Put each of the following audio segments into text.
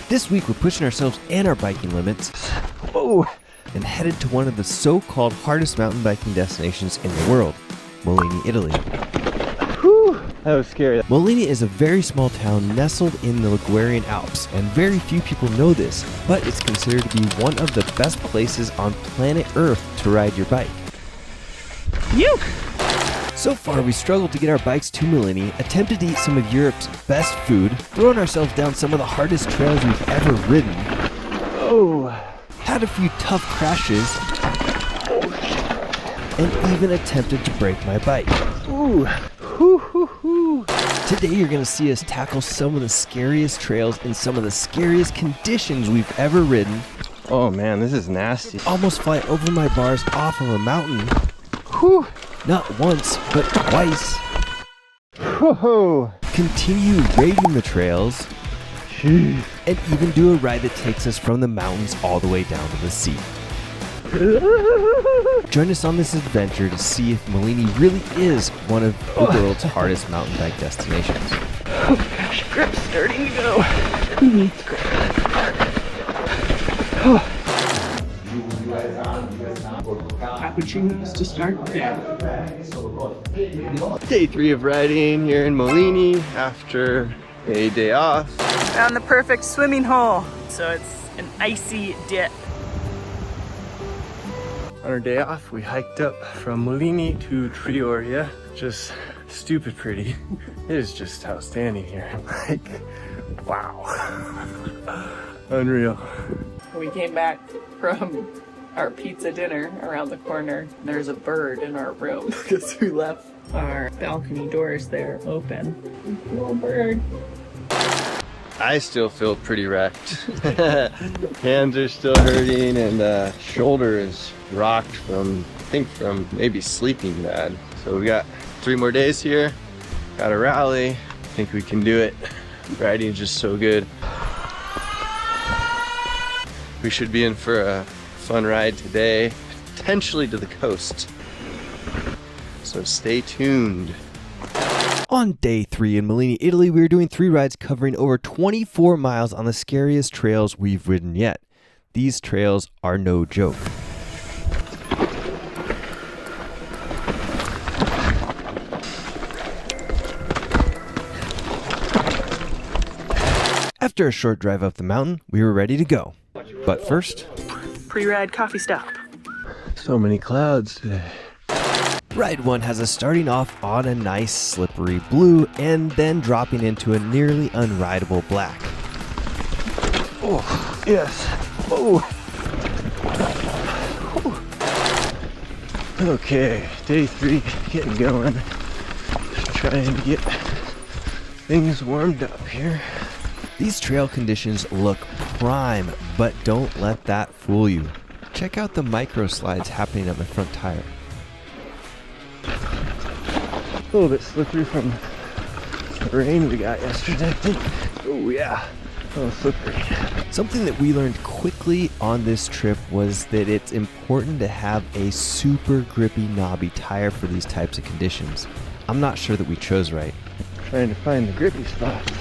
This week we're pushing ourselves and our biking limits. Whoa! And headed to one of the so-called hardest mountain biking destinations in the world, Molini, Italy. Whew, that was scary. Molini is a very small town nestled in the Ligurian Alps, and very few people know this, but it's considered to be one of the best places on planet Earth to ride your bike. Phew! So far, we struggled to get our bikes to Molini, attempted to eat some of Europe's best food, thrown ourselves down some of the hardest trails we've ever ridden. Oh. Had a few tough crashes, and even attempted to break my bike. Ooh. Hoo, hoo, hoo. Today you're going to see us tackle some of the scariest trails in some of the scariest conditions we've ever ridden. Oh man, this is nasty. Almost fly over my bars off of a mountain. Whew. Not once, but twice. Whoa. Continue raiding the trails. Jeez. And even do a ride that takes us from the mountains all the way down to the sea. Join us on this adventure to see if Molini really is one of the world's hardest mountain bike destinations. Oh gosh, grip's starting to go. Who needs grip? Oh. Cappuccinos to start the day. Day 3 of riding here in Molini after a day off. Found the perfect swimming hole. So it's an icy dip. On our day off, we hiked up from Molini to Trioria. Just stupid pretty. It is just outstanding here. Like, wow. Unreal. We came back from our pizza dinner around the corner. There's a bird in our room because we left our balcony doors there open. Little bird. I still feel pretty wrecked. Hands are still hurting and shoulder is rocked from, I think from maybe sleeping bad. So we got 3 more days here. Got a rally. I think we can do it. Riding is just so good. We should be in for a fun ride today, potentially to the coast. So stay tuned. On day 3 in Molini, Italy, we are doing 3 rides covering over 24 miles on the scariest trails we've ridden yet. These trails are no joke. After a short drive up the mountain, we were ready to go. But first, Pre-ride coffee stop. So many clouds today. Ride 1 has us starting off on a nice slippery blue and then dropping into a nearly unrideable black. Oh, yes. Oh. Okay, day 3, getting going. Just trying to get things warmed up here. These trail conditions look prime, but don't let that fool you. Check out the micro slides happening on my front tire. A little bit slippery from the rain we got yesterday, I think. Oh yeah, a little slippery. Something that we learned quickly on this trip was that it's important to have a super grippy, knobby tire for these types of conditions. I'm not sure that we chose right. Trying to find the grippy spots.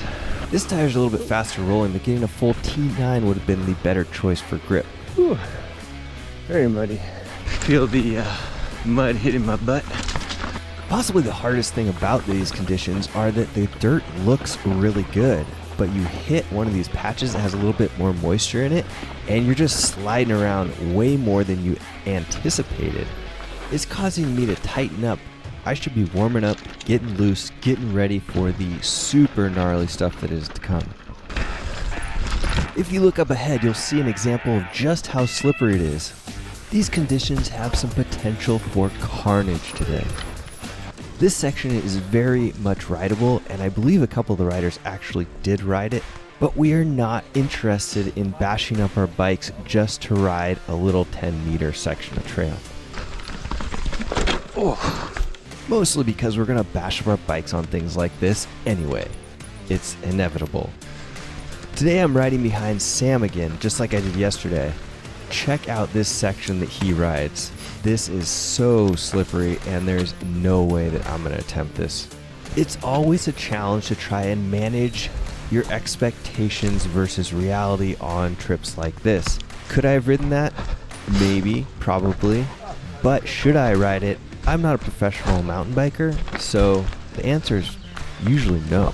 This tire's a little bit faster rolling, but getting a full T9 would have been the better choice for grip. Whew. Very muddy. Feel the mud hitting my butt. Possibly the hardest thing about these conditions are that the dirt looks really good, but you hit one of these patches that has a little bit more moisture in it, and you're just sliding around way more than you anticipated. It's causing me to tighten up. I should be warming up, getting loose, getting ready for the super gnarly stuff that is to come. If you look up ahead, you'll see an example of just how slippery it is. These conditions have some potential for carnage today. This section is very much rideable, and I believe a couple of the riders actually did ride it, but we are not interested in bashing up our bikes just to ride a little 10-meter section of trail. Oh. Mostly because we're going to bash up our bikes on things like this anyway. It's inevitable. Today I'm riding behind Sam again, just like I did yesterday. Check out this section that he rides. This is so slippery, and there's no way that I'm going to attempt this. It's always a challenge to try and manage your expectations versus reality on trips like this. Could I have ridden that? Maybe, probably. But should I ride it? I'm not a professional mountain biker, so the answer is usually no.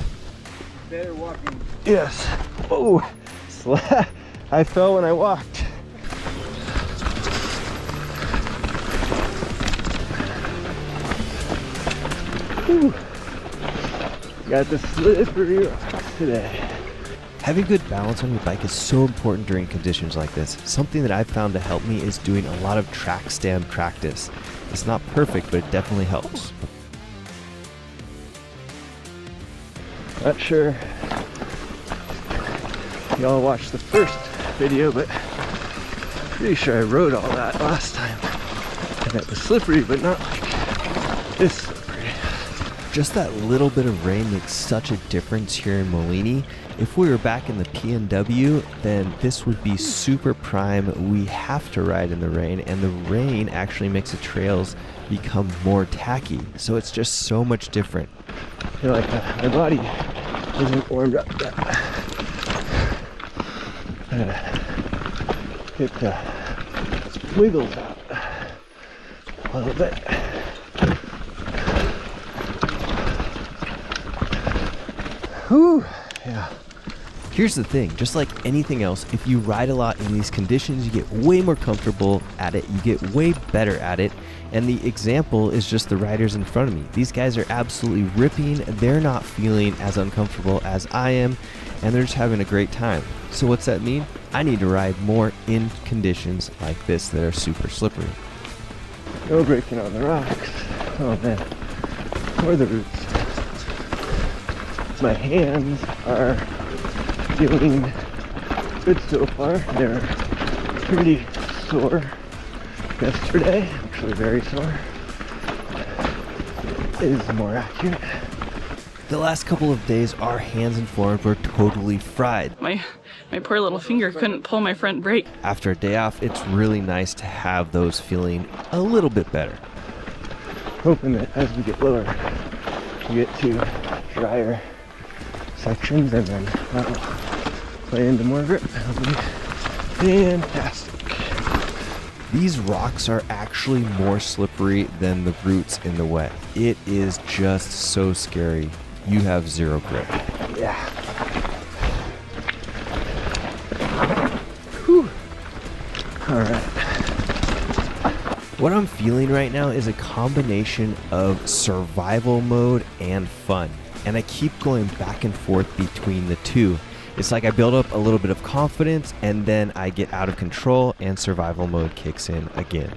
Better walking. Yes. Oh, I fell when I walked. Whew. Got the slippery rocks today. Having good balance on your bike is so important during conditions like this. Something that I've found to help me is doing a lot of track stand practice. It's not perfect, but it definitely helps. Not sure y'all watched the first video, but pretty sure I rode all that last time. And it was slippery, but not like this slippery. Just that little bit of rain makes such a difference here in Molini. If we were back in the PNW, then this would be super prime. We have to ride in the rain, and the rain actually makes the trails become more tacky. So it's just so much different. I feel like my body isn't warmed up yet. I gotta get the wiggles out a little bit. Whew, yeah. Here's the thing, just like anything else, if you ride a lot in these conditions, you get way more comfortable at it, you get way better at it, and the example is just the riders in front of me. These guys are absolutely ripping, they're not feeling as uncomfortable as I am, and they're just having a great time. So what's that mean? I need to ride more in conditions like this that are super slippery. No breaking on the rocks. Oh man, or the roots. My hands are feeling good so far. They're pretty sore yesterday, actually very sore. Is more accurate. The last couple of days, our hands and forearms were totally fried. My poor little finger couldn't pull my front brake. After a day off, it's really nice to have those feeling a little bit better. Hoping that as we get lower, we get to drier sections, and then that'll play into more grip. That'll be fantastic. These rocks are actually more slippery than the roots in the wet. It is just so scary. You have zero grip. Yeah. Whew. All right. What I'm feeling right now is a combination of survival mode and fun. And I keep going back and forth between the two. It's like I build up a little bit of confidence, and then I get out of control and survival mode kicks in again.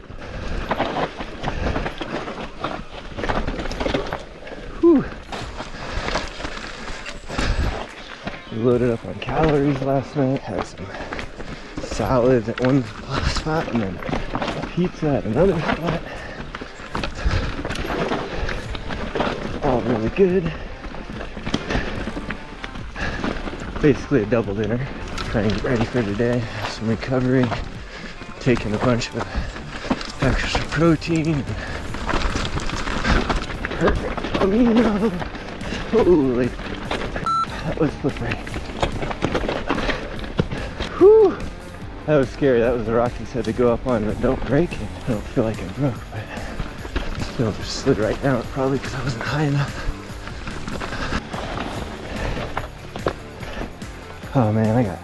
Whew. We loaded up on calories last night, had some salads at one spot and then pizza at another spot. All really good. Basically a double dinner, trying to get ready for today, some recovery, taking a bunch of extra protein, perfect amino. Holy, that was slippery. Whew, that was scary. That was the rock you said to go up on, but don't break it. I don't feel like I broke, but still just slid right down, probably because I wasn't high enough. Oh man, I got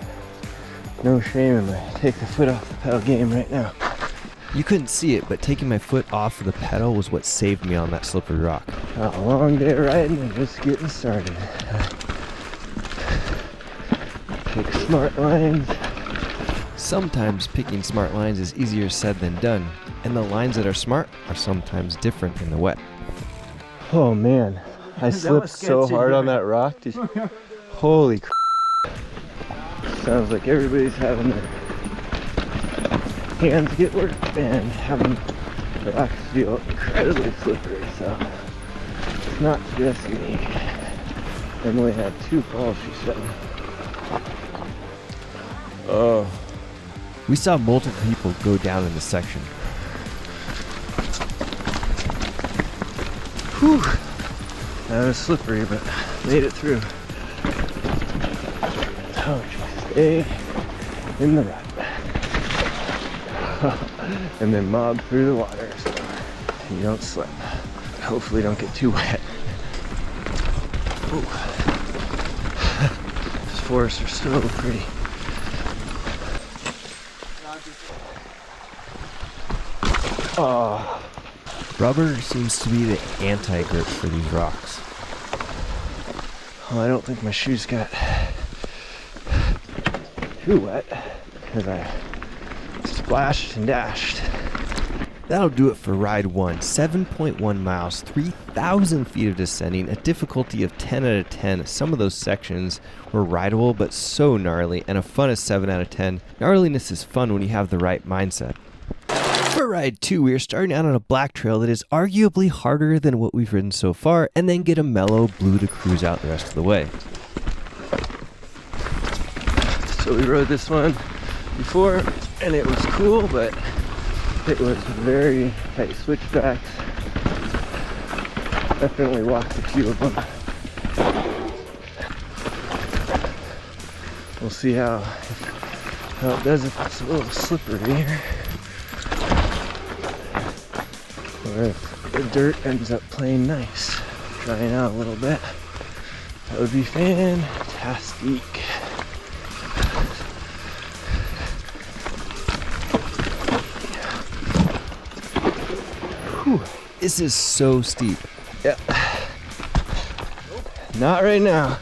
no shame in my take the foot off the pedal game right now. You couldn't see it, but taking my foot off of the pedal was what saved me on that slippery rock. A long day riding and just getting started. Pick smart lines. Sometimes picking smart lines is easier said than done, and the lines that are smart are sometimes different in the wet. Oh man, I slipped so hard on that rock. Holy crap. Sounds like everybody's having their hands get worked and having the rocks feel incredibly slippery, so it's not just me. Emily had 2 falls, she said. Oh. We saw multiple people go down in this section. Whew. That was slippery, but made it through. how to stay in the rut. And then mob through the water so you don't slip. Hopefully don't get too wet. Ooh. These forests are so pretty. Oh. Rubber seems to be the anti-grip for these rocks. Oh, I don't think my shoes got too wet because I splashed and dashed. That'll do it for ride 1. 7.1 miles, 3,000 feet of descending, a difficulty of 10 out of 10. Some of those sections were rideable, but so gnarly, and a fun of 7 out of 10. Gnarliness is fun when you have the right mindset. For ride 2, we are starting out on a black trail that is arguably harder than what we've ridden so far, and then get a mellow blue to cruise out the rest of the way. So we rode this one before, and it was cool, but it was very tight switchbacks. Definitely walked a few of them. We'll see how it does if it's a little slippery here. Or if the dirt ends up playing nice, drying out a little bit. That would be fantastic. Whew. This is so steep. Yeah. Not right now.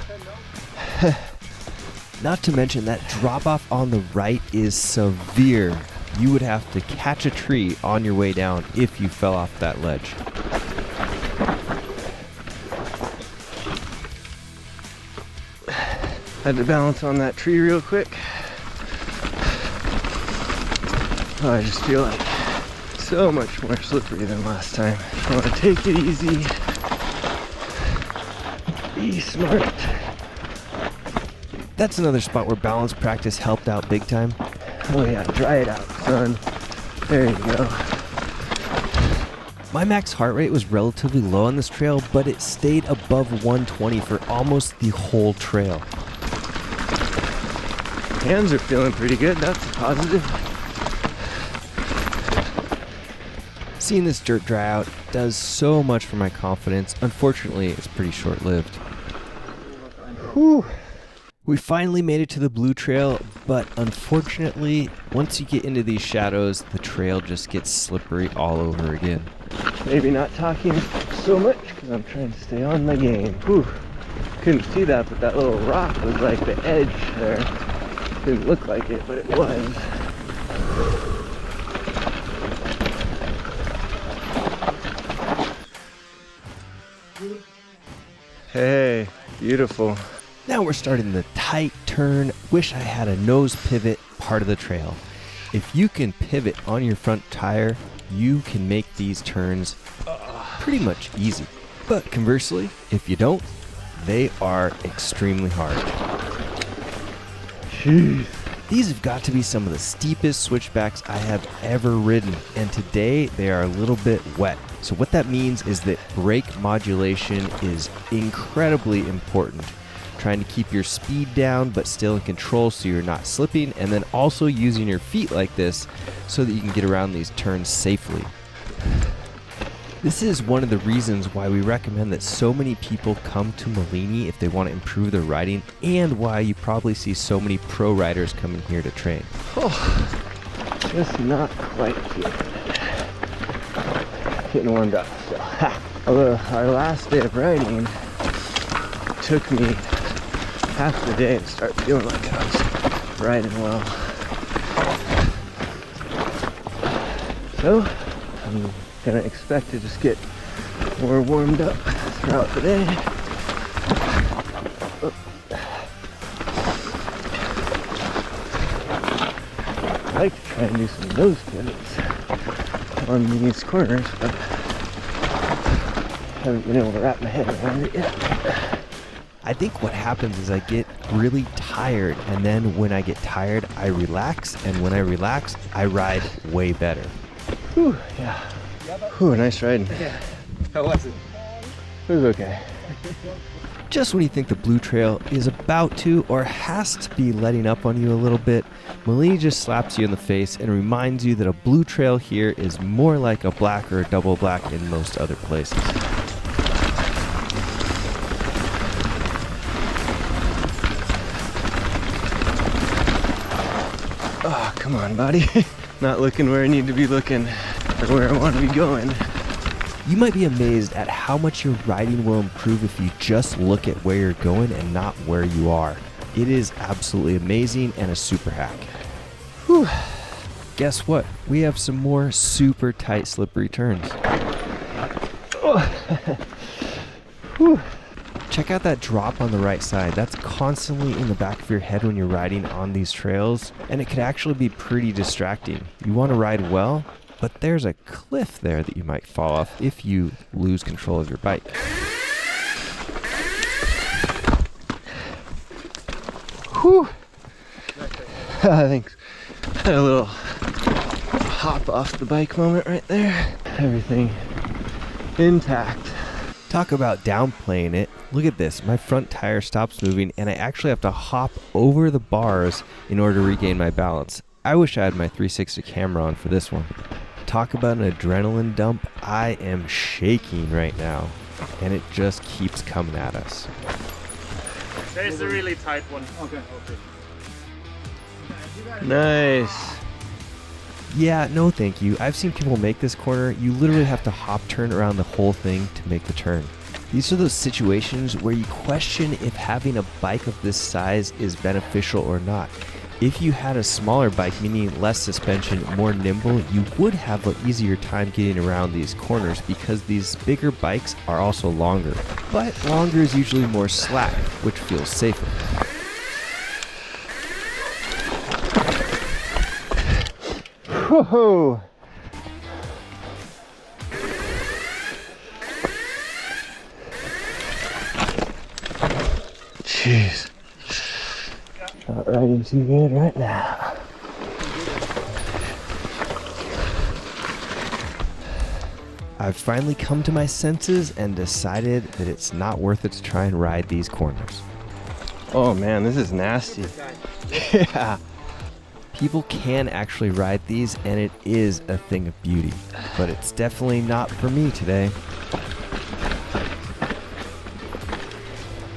Not to mention that drop off on the right is severe. You would have to catch a tree on your way down if you fell off that ledge. Had to balance on that tree real quick. Oh, I just feel like so much more slippery than last time. I want to take it easy. Be smart. That's another spot where balance practice helped out big time. Oh yeah, dry it out, son. There you go. My max heart rate was relatively low on this trail, but it stayed above 120 for almost the whole trail. Hands are feeling pretty good, that's a positive. Seeing this dirt dry out does so much for my confidence. Unfortunately, it's pretty short-lived. Whew. We finally made it to the blue trail, but unfortunately, once you get into these shadows, the trail just gets slippery all over again. Maybe not talking so much because I'm trying to stay on my game. Whew. Couldn't see that, but that little rock was like the edge there. Didn't look like it, but it was. Hey, beautiful. Now we're starting the tight turn, wish I had a nose pivot part of the trail. If you can pivot on your front tire, you can make these turns pretty much easy. But conversely, if you don't, they are extremely hard. Jeez. These have got to be some of the steepest switchbacks I have ever ridden, and today they are a little bit wet. So what that means is that brake modulation is incredibly important. Trying to keep your speed down but still in control so you're not slipping, and then also using your feet like this so that you can get around these turns safely. This is one of the reasons why we recommend that so many people come to Molini if they want to improve their riding, and why you probably see so many pro riders coming here to train. Oh, just not quite feeling it. Getting warmed up still. Although our last day of riding took me half the day to start feeling like I was riding well. So I'm gonna expect to just get more warmed up throughout the day. I'd like to try and do some nose pivots on these corners, but haven't been able to wrap my head around it yet. I think what happens is I get really tired, and then when I get tired, I relax, and when I relax, I ride way better. Whew, yeah. Whew, nice riding. Yeah. How was it? It was okay. Just when you think the blue trail is about to or has to be letting up on you a little bit, Molini just slaps you in the face and reminds you that a blue trail here is more like a black or a double black in most other places. Oh, come on, buddy. Not looking where I need to be looking or where I want to be going. You might be amazed at how much your riding will improve if you just look at where you're going and not where you are. It is absolutely amazing and a super hack. Whew. Guess what? We have some more super tight slippery turns. Oh. Whew. Check out that drop on the right side. That's constantly in the back of your head when you're riding on these trails, and it could actually be pretty distracting. You want to ride well, but there's a cliff there that you might fall off if you lose control of your bike. Whew. Thanks. Had a little hop off the bike moment right there. Everything intact. Talk about downplaying it. Look at this. My front tire stops moving and I actually have to hop over the bars in order to regain my balance. I wish I had my 360 camera on for this one. Talk about an adrenaline dump. I am shaking right now and it just keeps coming at us. There's a really tight one. Okay. Nice. Yeah, no thank you. I've seen people make this corner. You literally have to hop turn around the whole thing to make the turn. These are those situations where you question if having a bike of this size is beneficial or not. If you had a smaller bike, meaning less suspension, more nimble, you would have an easier time getting around these corners because these bigger bikes are also longer. But longer is usually more slack, which feels safer. Whoa. Jeez. Not riding too good right now. I've finally come to my senses and decided that it's not worth it to try and ride these corners. Oh man, this is nasty. Yeah. People can actually ride these and it is a thing of beauty, but it's definitely not for me today.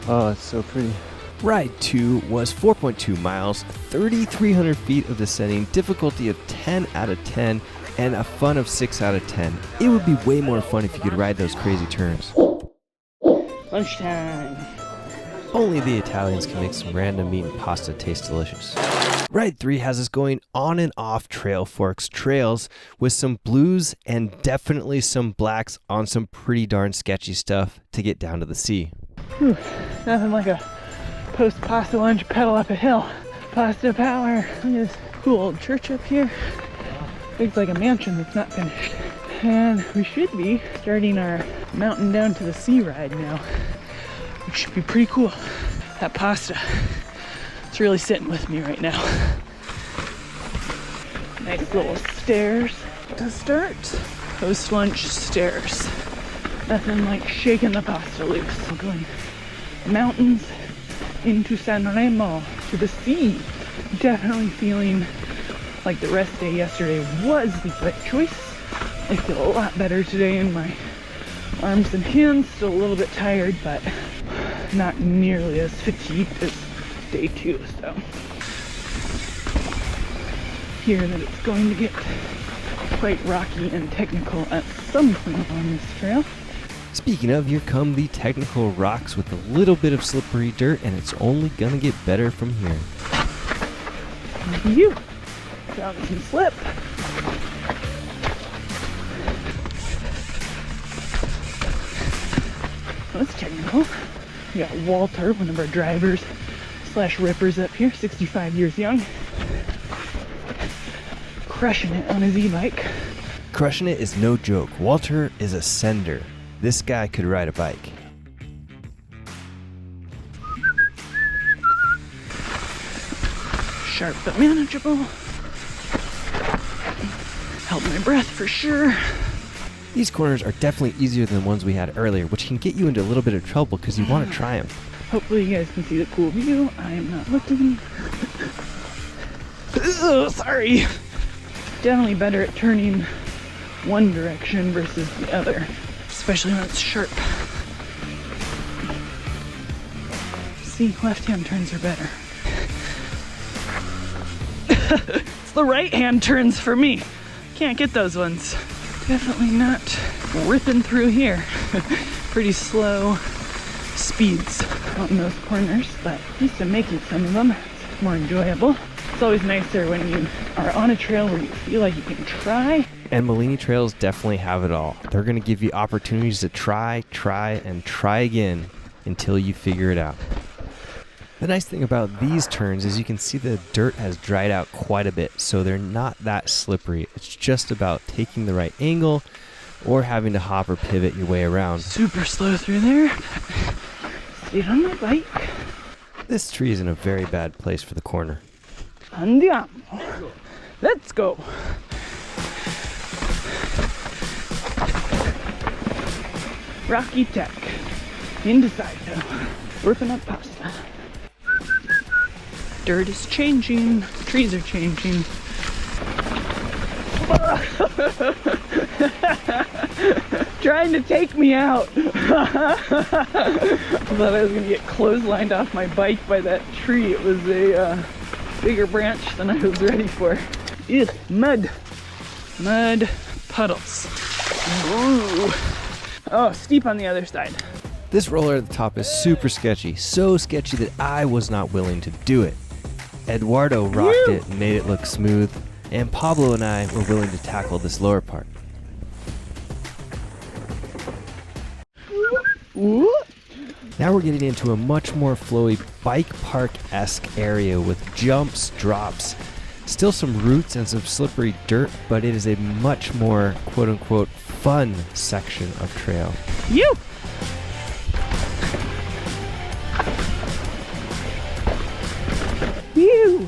Oh, it's so pretty. Ride 2 was 4.2 miles, 3,300 feet of descending, difficulty of 10 out of 10, and a fun of 6 out of 10. It would be way more fun if you could ride those crazy turns. Lunchtime. Only the Italians can make some random meat and pasta taste delicious. Ride 3 has us going on and off Trail Forks trails with some blues and definitely some blacks on some pretty darn sketchy stuff to get down to the sea. Whew, nothing like a post-pasta lunch pedal up a hill. Pasta power. Look at this cool old church up here. Looks like a mansion that's not finished. And we should be starting our mountain down to the sea ride now, which should be pretty cool. That pasta, it's really sitting with me right now. Nice little stairs to start. Post-lunch stairs. Nothing like shaking the pasta loose. We're going mountains into Sanremo, to the sea. Definitely feeling like the rest day yesterday was the right choice. I feel a lot better today in my arms and hands. Still a little bit tired, but not nearly as fatigued as day 2. So hear that it's going to get quite rocky and technical at some point on this trail. Speaking of, here come the technical rocks with a little bit of slippery dirt, and it's only gonna get better from here. You found some slip. That's technical. We got Walter, one of our drivers / rippers up here, 65 years young. Crushing it on his e-bike. Crushing it is no joke. Walter is a sender. This guy could ride a bike. Sharp but manageable. Held my breath for sure. These corners are definitely easier than the ones we had earlier, which can get you into a little bit of trouble because you want to try them. Hopefully you guys can see the cool view. I am not looking. Oh, sorry. Definitely better at turning one direction versus the other, especially when it's sharp. See, left-hand turns are better. It's the right-hand turns for me. Can't get those ones. Definitely not ripping through here. Pretty slow speeds on those corners, but at least I'm making some of them. It's more enjoyable. It's always nicer when you are on a trail where you feel like you can try. And Molini trails definitely have it all. They're going to give you opportunities to try, and try again until you figure it out. The nice thing about these turns is you can see the dirt has dried out quite a bit, so they're not that slippery. It's just about taking the right angle or having to hop or pivot your way around. Super slow through there. Stayed on my bike. This tree is in a very bad place for the corner. Andiamo. Let's go. Rocky Tech. Indeciso. Ripping up pasta. Dirt is changing. Trees are changing. Trying to take me out. I thought I was gonna get clotheslined off my bike by that tree. It was a bigger branch than I was ready for. Ugh, mud. Mud puddles. Ooh. Oh, steep on the other side. This roller at the top is super sketchy, so sketchy that I was not willing to do it. Eduardo rocked it and made it look smooth, and Pablo and I were willing to tackle this lower part. Ooh. Now we're getting into a much more flowy bike park-esque area with jumps, drops, still some roots and some slippery dirt, but it is a much more quote-unquote fun section of trail. You. Whew.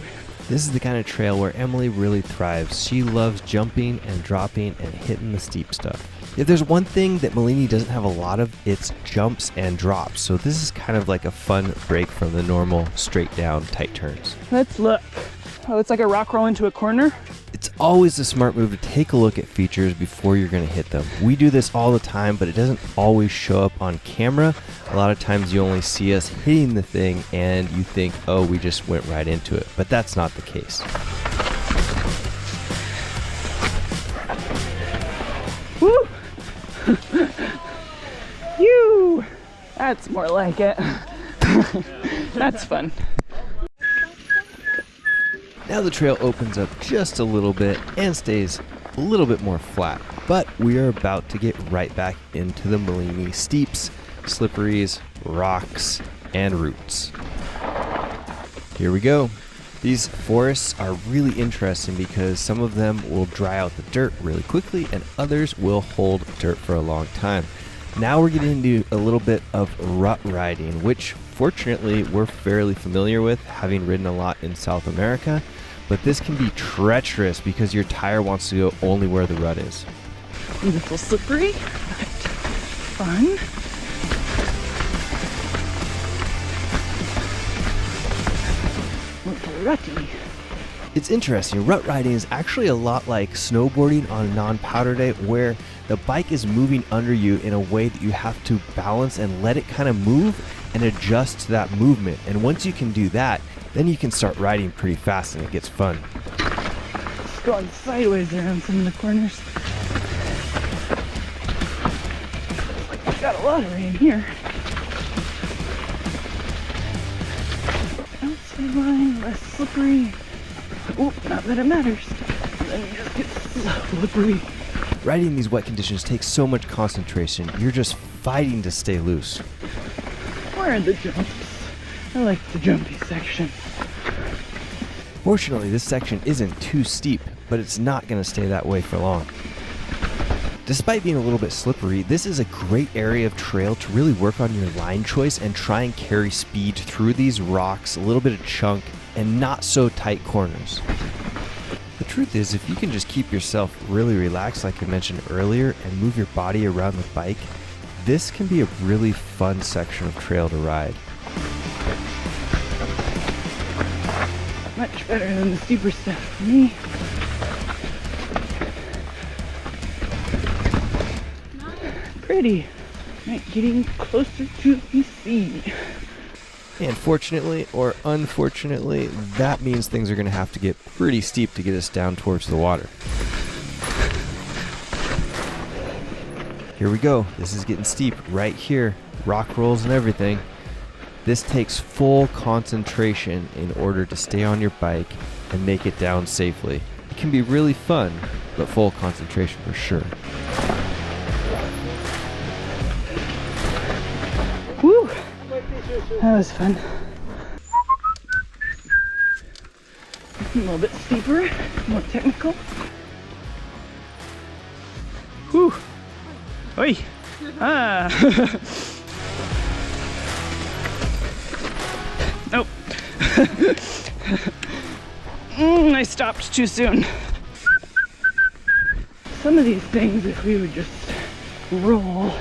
This is the kind of trail where Emily really thrives. She loves jumping and dropping and hitting the steep stuff. If there's one thing that Molini doesn't have a lot of, it's jumps and drops. So this is kind of like a fun break from the normal straight down tight turns. Let's look. Oh, it's like a rock roll into a corner. It's always a smart move to take a look at features before you're going to hit them. We do this all the time, but it doesn't always show up on camera. A lot of times you only see us hitting the thing and you think, oh, we just went right into it. But that's not the case. Woo! You! That's more like it. That's fun. Now the trail opens up just a little bit and stays a little bit more flat, but we are about to get right back into the Molini steeps, slipperies, rocks, and roots. Here we go. These forests are really interesting because some of them will dry out the dirt really quickly and others will hold dirt for a long time. Now we're getting into a little bit of rut riding, which fortunately we're fairly familiar with, having ridden a lot in South America, but this can be treacherous because your tire wants to go only where the rut is. A little slippery, but fun. Little rutty. It's interesting, rut riding is actually a lot like snowboarding on a non-powder day where the bike is moving under you in a way that you have to balance and let it kind of move and adjust to that movement. And once you can do that, then you can start riding pretty fast and it gets fun. It's going sideways around some of the corners. Like we've got a lot of rain here. Outside line, less slippery. Oop, not that it matters. And then you just get slippery. Riding these wet conditions takes so much concentration. You're just fighting to stay loose. Where are the jumps? I like the jumpy section. Fortunately, this section isn't too steep, but it's not going to stay that way for long. Despite being a little bit slippery, this is a great area of trail to really work on your line choice and try and carry speed through these rocks, a little bit of chunk, and not so tight corners. The The truth is, if you can just keep yourself really relaxed like I mentioned earlier and move your body around the bike, this can be a really fun section of trail to ride. Much better than the steeper stuff for me. Pretty. Right, getting closer to the sea. And fortunately or unfortunately, that means things are going to have to get pretty steep to get us down towards the water. Here we go. This is getting steep right here. Rock rolls and everything. This takes full concentration in order to stay on your bike and make it down safely. It can be really fun, but full concentration for sure. Woo! That was fun. A little bit steeper, more technical. Woo! Oi! Ah! Nope. I stopped too soon. Some of these things, if we would just roll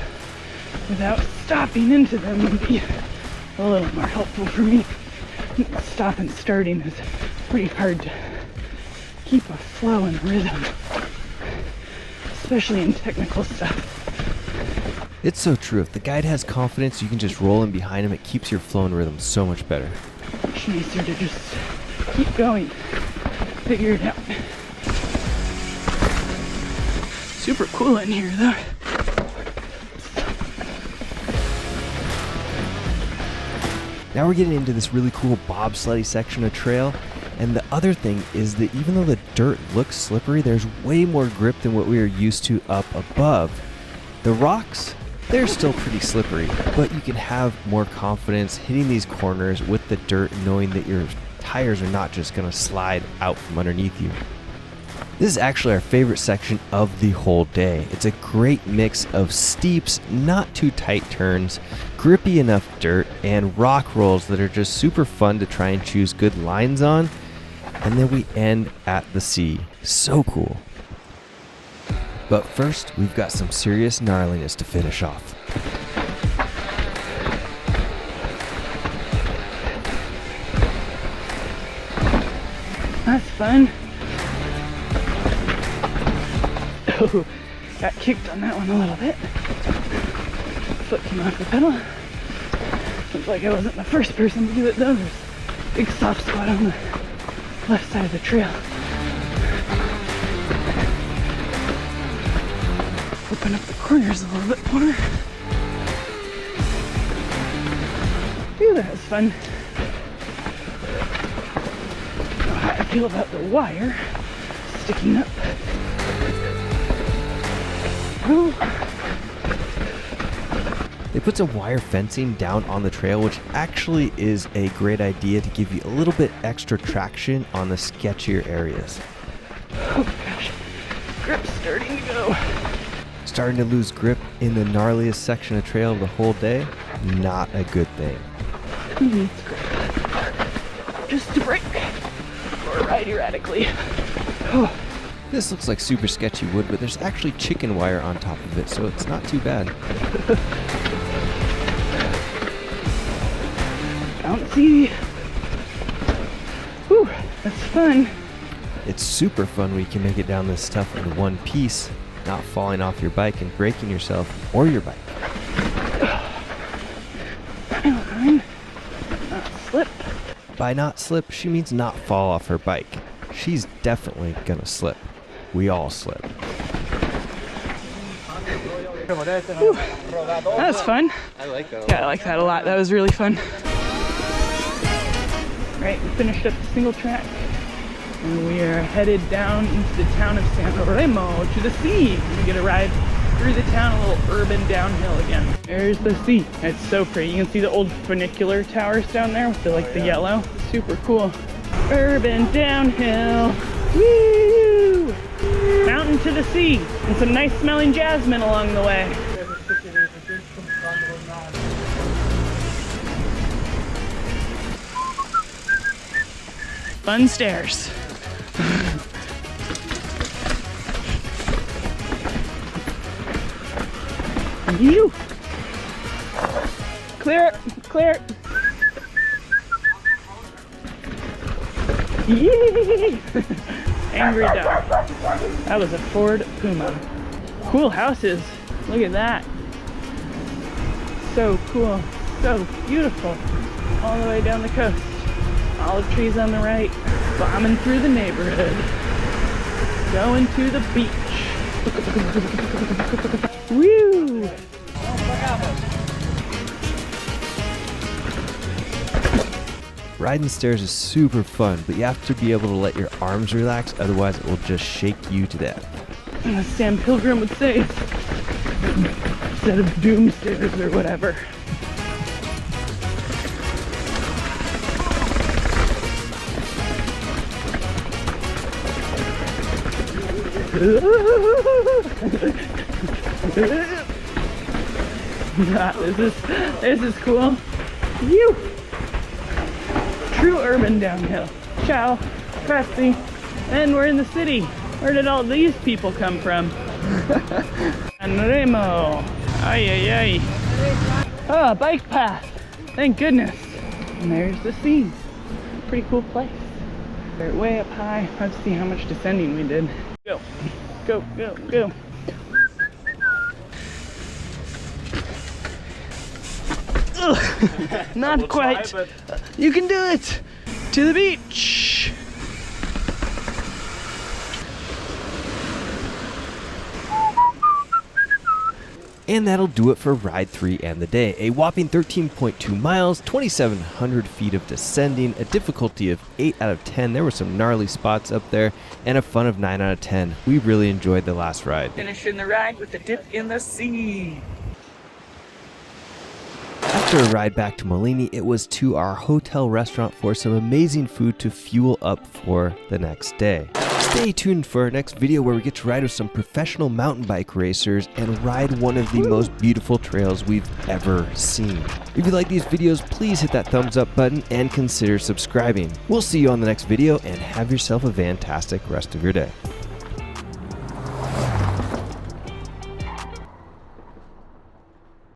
without stopping into them, would be a little more helpful for me. Stop and starting is pretty hard to keep a flow and rhythm, especially in technical stuff. It's so true. If the guide has confidence, you can just roll in behind him. It keeps your flow and rhythm so much better. Much nicer to just keep going, figure it out. Super cool in here though. Now we're getting into this really cool bobsleddy section of trail. And the other thing is that even though the dirt looks slippery, there's way more grip than what we are used to up above. The rocks, they're still pretty slippery, but you can have more confidence hitting these corners with the dirt, knowing that your tires are not just going to slide out from underneath you. This is actually our favorite section of the whole day. It's a great mix of steeps, not too tight turns, grippy enough dirt, and rock rolls that are just super fun to try and choose good lines on. And then we end at the sea. So cool. But first, we've got some serious gnarliness to finish off. That's fun. Oh, got kicked on that one a little bit. Foot came off the pedal. Looks like I wasn't the first person to do it though. There's a big soft spot on the left side of the trail. Open up the corners a little bit more. Ooh, that was fun. I don't know how I feel about the wire sticking up. Oh. They put some wire fencing down on the trail, which actually is a great idea to give you a little bit extra traction on the sketchier areas. Oh gosh, grip's starting to go. Starting to lose grip in the gnarliest section of trail of the whole day, not a good thing. Who needs grip? Just to brake or ride erratically. Oh. This looks like super sketchy wood, but there's actually chicken wire on top of it, so it's not too bad. Bouncy. Whew, that's fun. It's super fun when you can make it down this stuff in one piece, not falling off your bike and breaking yourself or your bike. Not slip. By not slip, she means not fall off her bike. She's definitely gonna slip. We all slip. Whew. That was fun. I like that. Yeah, I like that a lot. That was really fun. Right, we finished up the single track and we are headed down into the town of Sanremo to the sea. We get a ride through the town, a little urban downhill again. There's the sea. It's so pretty. You can see the old funicular towers down there with the yellow. Super cool. Urban downhill. Woo! Mountain to the sea. And some nice smelling jasmine along the way. Fun stairs. You. Clear it, clear it. Yee! Angry dog. That was a Ford Puma. Cool houses. Look at that. So cool. So beautiful. All the way down the coast. Olive trees on the right. Bombing through the neighborhood. Going to the beach. Woo! Riding stairs is super fun, but you have to be able to let your arms relax, otherwise it will just shake you to death. As Sam Pilgrim would say, instead of doom stairs or whatever. This is cool. You. True urban downhill. Ciao, Creste, and we're in the city. Where did all these people come from? Sanremo. Ay ay ay. Oh, bike path. Thank goodness. And there's the scene. Pretty cool place. They're way up high. Let's see how much descending we did. Go, go, go, go. Not quite. You can do it. To the beach. And that'll do it for Ride 3 and the day. A whopping 13.2 miles, 2,700 feet of descending, a difficulty of 8 out of 10. There were some gnarly spots up there, and a fun of 9 out of 10. We really enjoyed the last ride. Finishing the ride with a dip in the sea. After a ride back to Molini, it was to our hotel restaurant for some amazing food to fuel up for the next day. Stay tuned for our next video where we get to ride with some professional mountain bike racers and ride one of the most beautiful trails we've ever seen. If you like these videos, please hit that thumbs up button and consider subscribing. We'll see you on the next video and have yourself a fantastic rest of your day.